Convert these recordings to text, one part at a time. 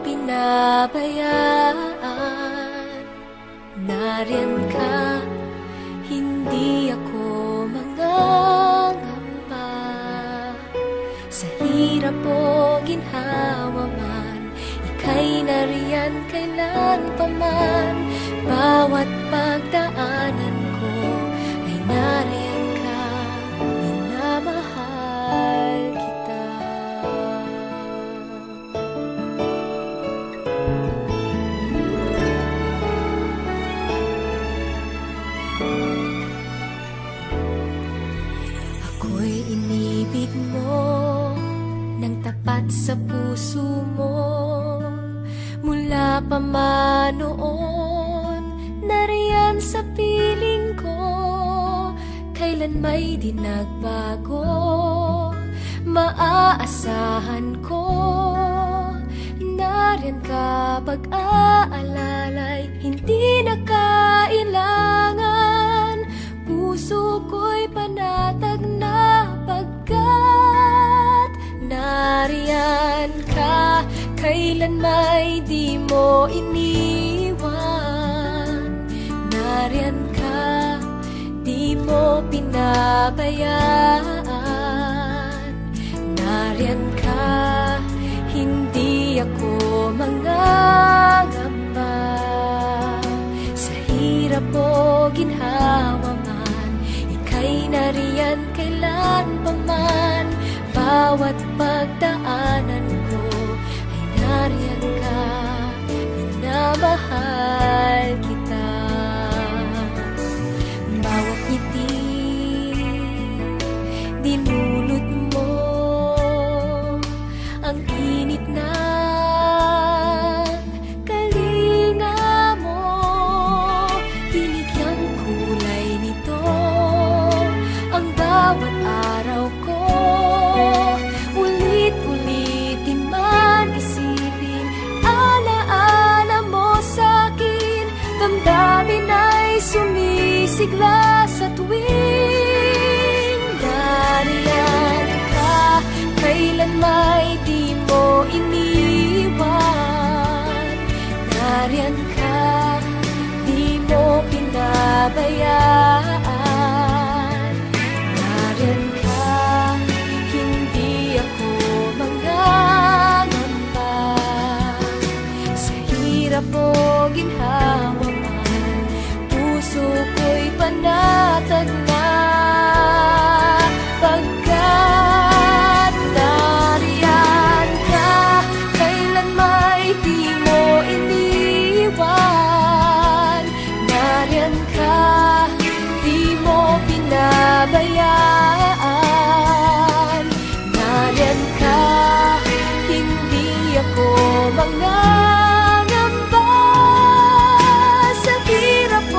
pinabayaan. Nariyan ka, hindi ako mangangamba. Sa hirap o ginhawa man, ika'y nariyan kailan paman. Bawat pagdaanan ko ay nariyan ka, minamahal kita. Ako'y inibig mo nang tapat sa puso mo. Mula pa man noon, nariyan sa piling ko. Kailan may di nagbago, maaasahan ko. Nariyan ka pag-aalalay, hindi na kailangan. Puso ko'y panatag na pagkat nariyan ka. Kailan may di mo iniwan. Nariyan ka, di mo pinabayaan. Nariyan ka, hindi ako mangangamba. Sa hirap o ginhawa man, ika'y nariyan kailan paman. Bawat pagdaanan ko, nariyan ka, minamahal kita. Bawat ngiti, dinulot mo ang init ng kalinga mo. Binigyang kulay nito ang bawat araw ko. Ulit-ulitin man isipin, alaala mo sa'kin. Damdamin ay sumisigla sa tuwing nariyan ka. Kailan may di mo iniwan. Nariyan ka, di mo pinabayaan. Nariyan ka, hindi ako mangangamba. Sa hirap o ginhawa man, puso ko'y panatag na pagkat nariyan ka. Kailan may di mo iniwan. Nariyan ka, di mo pinabayaan. Nariyan ka, hindi ako mangangamba. Sa hirap o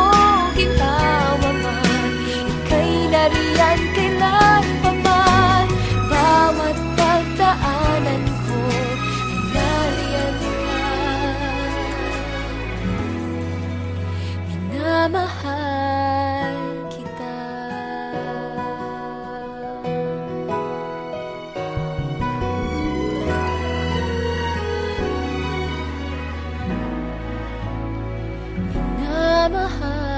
ginhawa man, ika'y nariyan kailan paman. Bawat pagdaanan ko ay nariyan ka, minamahal kita. Minamahal